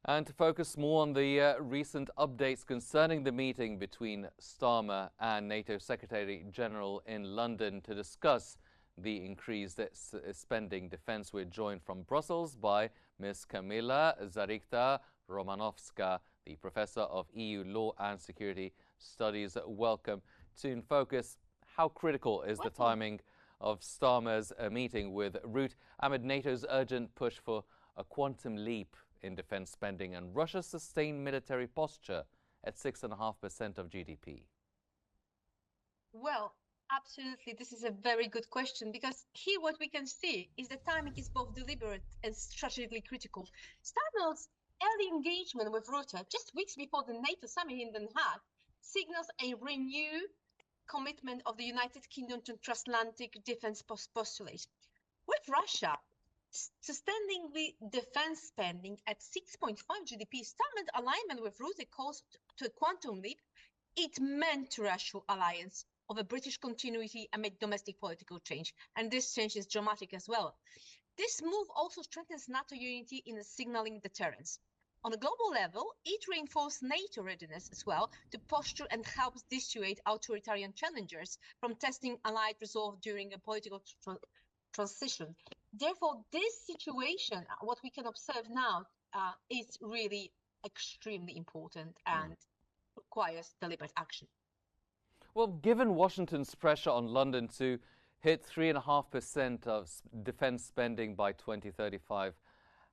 And to focus more on the recent updates concerning the meeting between Starmer and NATO Secretary General in London to discuss the increased spending defense, we're joined from Brussels by Ms. Kamila Romanowska, the Professor of EU Law and Security Studies. Welcome to In Focus. How critical is the timing of Starmer's meeting with Rutte amid NATO's urgent push for a quantum leap in defense spending and Russia's sustained military posture at 6.5% of GDP? Well, absolutely. This is a very good question, because here what we can see is the timing is both deliberate and strategically critical. Starmer's early engagement with Rutte, just weeks before the NATO summit in Den Haag, signals a renewed commitment of the United Kingdom to transatlantic defense postulate. With Russia sustaining the defense spending at 6.5 GDP, Starmer's alignment with Rutte calls to a quantum leap. It meant to reassure alliance of a British continuity amid domestic political change, and this change is dramatic as well. This move also strengthens NATO unity in signaling deterrence. On a global level, it reinforces NATO readiness as well to posture and helps dissuade authoritarian challengers from testing allied resolve during a political transition. Therefore, this situation, what we can observe now, is really extremely important and requires deliberate action. Well, given Washington's pressure on London to hit 3.5% of defense spending by 2035,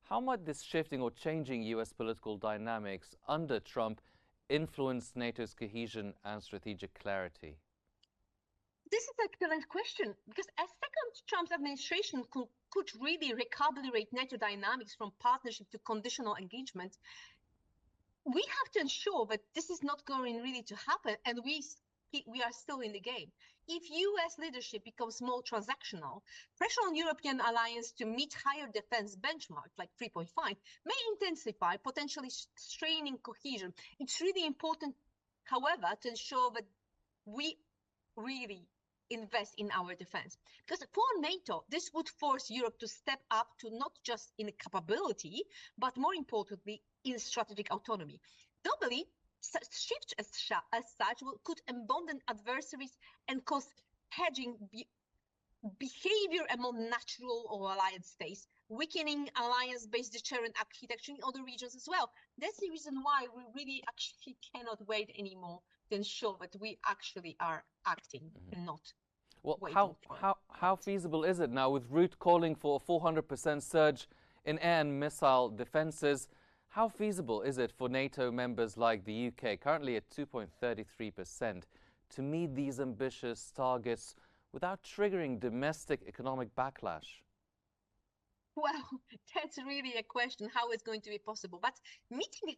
how might this shifting or changing US political dynamics under Trump influence NATO's cohesion and strategic clarity? This is an excellent question, because a second Trump's administration could really recalibrate NATO dynamics from partnership to conditional engagement. We have to ensure that this is not going really to happen, and we are still in the game. If US leadership becomes more transactional, pressure on European alliance to meet higher defense benchmarks like 3.5 may intensify, potentially straining cohesion. It's really important, however, to ensure that we really invest in our defense. Because for NATO, this would force Europe to step up to not just in capability, but more importantly, in strategic autonomy. Globally, such shifts as such could embolden adversaries and cause hedging behavior among natural or alliance states, weakening alliance-based deterrent architecture in other regions as well. That's the reason why we really actually cannot wait anymore to ensure that we actually are acting and not waiting. How feasible is it now, with Rutte calling for a 400% surge in air and missile defenses? How feasible is it for NATO members like the UK, currently at 2.33%, to meet these ambitious targets without triggering domestic economic backlash? Well, that's really a question, how it's going to be possible. But meeting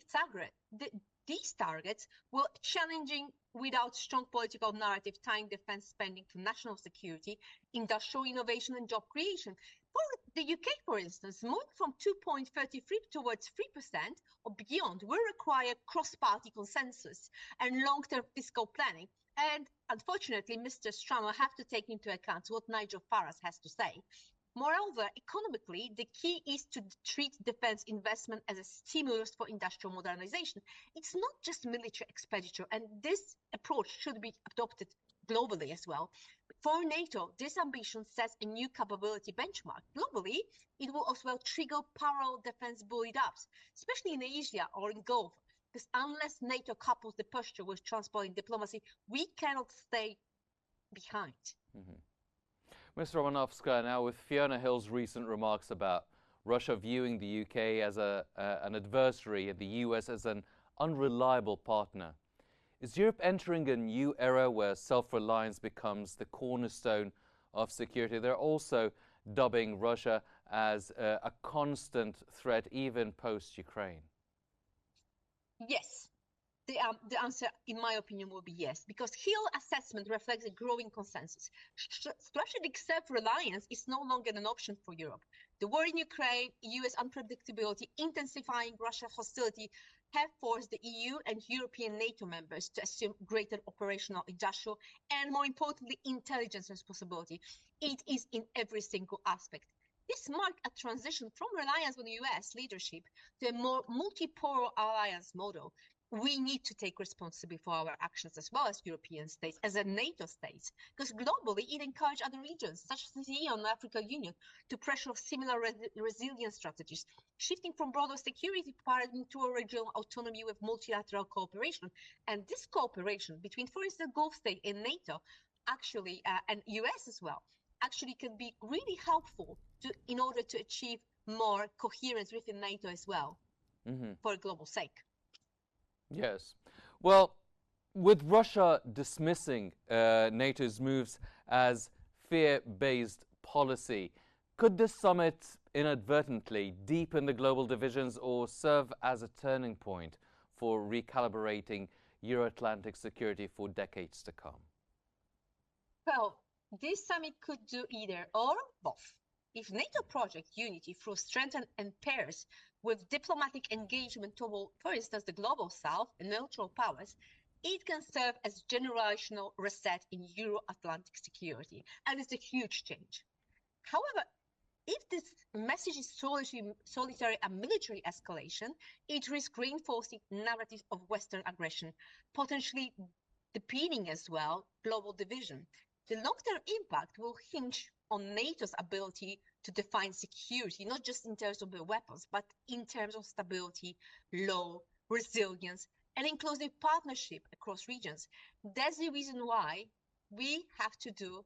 these targets will be challenging without strong political narrative tying defense spending to national security, industrial innovation and job creation. For the UK, for instance, moving from 2.33 towards 3% or beyond will require cross-party consensus and long-term fiscal planning. And unfortunately, Mr. Starmer have to take into account what Nigel Farage has to say. Moreover, economically, the key is to treat defense investment as a stimulus for industrial modernization. It's not just military expenditure, and this approach should be adopted globally as well. For NATO, this ambition sets a new capability benchmark. Globally, it will as well trigger parallel defense build-ups, especially in Asia or in Gulf, because unless NATO couples the posture with transport and diplomacy, we cannot stay behind. Ms. Romanowska, now with Fiona Hill's recent remarks about Russia viewing the UK as an adversary and the US as an unreliable partner, is Europe entering a new era where self-reliance becomes the cornerstone of security? They're also dubbing Russia as a constant threat, even post-Ukraine. Yes. The answer, in my opinion, will be yes, because Hill assessment reflects a growing consensus. Strategic self-reliance is no longer an option for Europe. The war in Ukraine, US unpredictability, intensifying Russian hostility have forced the EU and European NATO members to assume greater operational, industrial, and more importantly, intelligence responsibility. It is in every single aspect. This marked a transition from reliance on the US leadership to a more multipolar alliance model. We need to take responsibility for our actions as well as European states, as a NATO state, because globally it encouraged other regions, such as the EU and African Union, to pressure similar resilience strategies, shifting from broader security paradigm to a regional autonomy with multilateral cooperation. And this cooperation between, for instance, Gulf state and NATO, actually, and US as well, actually can be really helpful in order to achieve more coherence within NATO as well, for global sake. Yes. Well, with Russia dismissing NATO's moves as fear-based policy, could this summit inadvertently deepen the global divisions or serve as a turning point for recalibrating Euro-Atlantic security for decades to come? Well, this summit could do either or both. If NATO project unity through strengthen and pairs with diplomatic engagement toward, for instance, the global south and neutral powers, it can serve as generational reset in Euro-Atlantic security, and it's a huge change. However, if this message is solitary and military escalation, it risks reinforcing narratives of Western aggression, potentially deepening as well global division. The long-term impact will hinge on NATO's ability to define security, not just in terms of the weapons, but in terms of stability, law, resilience, and inclusive partnership across regions. That's the reason why we have to do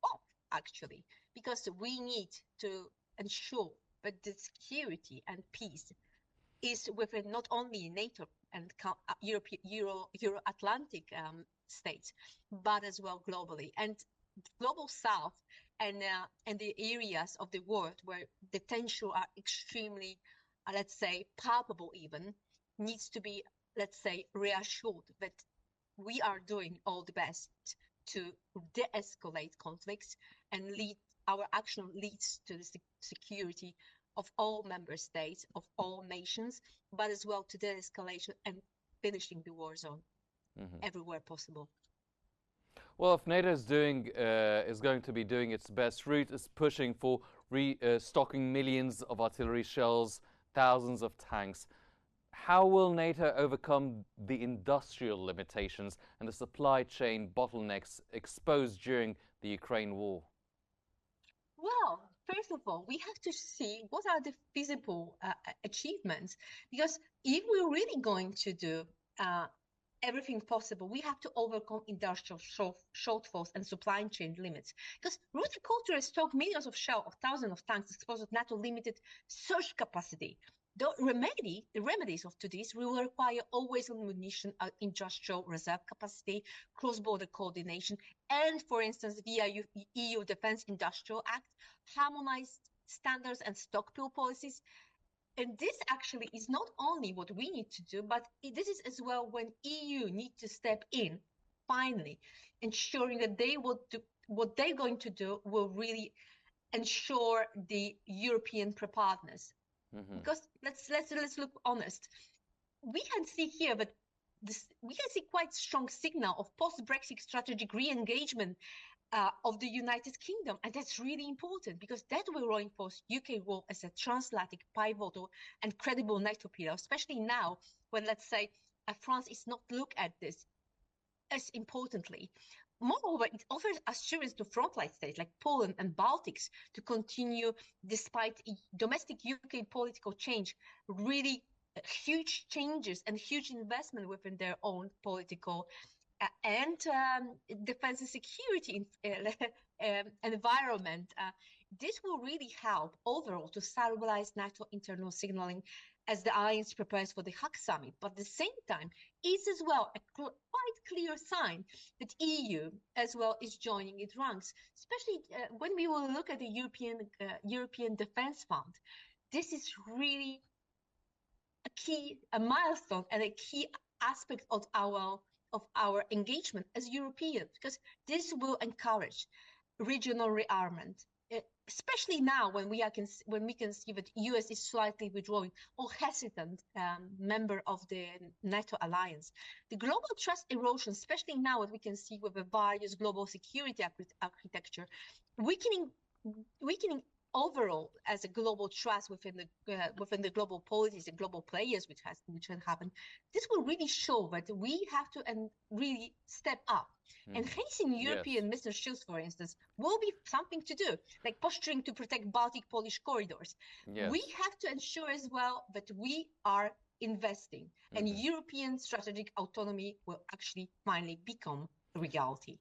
both, actually, because we need to ensure that the security and peace is within not only NATO and Euro-Atlantic states, but as well globally. And global south and the areas of the world where the tensions are extremely, let's say, palpable even, needs to be, let's say, reassured that we are doing all the best to de-escalate conflicts and our action leads to the security of all member states, of all nations, but as well to de-escalation and finishing the war zone everywhere possible. Well, if NATO is going to be doing its best, route is pushing for restocking millions of artillery shells, thousands of tanks. How will NATO overcome the industrial limitations and the supply chain bottlenecks exposed during the Ukraine war? Well, first of all, we have to see what are the feasible achievements, because if we're really going to do everything possible, we have to overcome industrial shortfalls and supply chain limits. Because Russian culture has stocked millions of shells of thousands of tanks exposed to NATO limited surge capacity. The remedies of this will require always-on munition, industrial reserve capacity, cross-border coordination, and, for instance, via EU Defence Industrial Act, harmonized standards and stockpile policies. And this actually is not only what we need to do, but this is as well when EU need to step in, finally, ensuring that what they're going to do will really ensure the European preparedness. Because let's look honest. We can see here that we can see quite strong signal of post-Brexit strategic re-engagement of the United Kingdom, and that's really important because that will reinforce UK role as a transatlantic pivotal and credible NATO pillar, especially now when, let's say, France is not looked at this as importantly. Moreover, it offers assurance to frontline states like Poland and Baltics to continue despite domestic UK political change, really huge changes and huge investment within their own political and defense and security environment. This will really help overall to stabilize NATO internal signaling as the alliance prepares for the Hague summit. But at the same time, it's as well a quite clear sign that EU as well is joining its ranks, especially when we will look at the European Defence Fund. This is really a milestone and a key aspect of our engagement as Europeans, because this will encourage regional rearmament, especially now when we can see that US is slightly withdrawing or hesitant member of the NATO alliance. The global trust erosion, especially now what we can see with the various global security architecture, weakening overall as a global trust within the global policies and global players, which has happened, this will really show that we have to really step up. Enhancing European missile shields, for instance, will be something to do, like posturing to protect Baltic-Polish corridors. We have to ensure as well that we are investing, and European strategic autonomy will actually finally become a reality.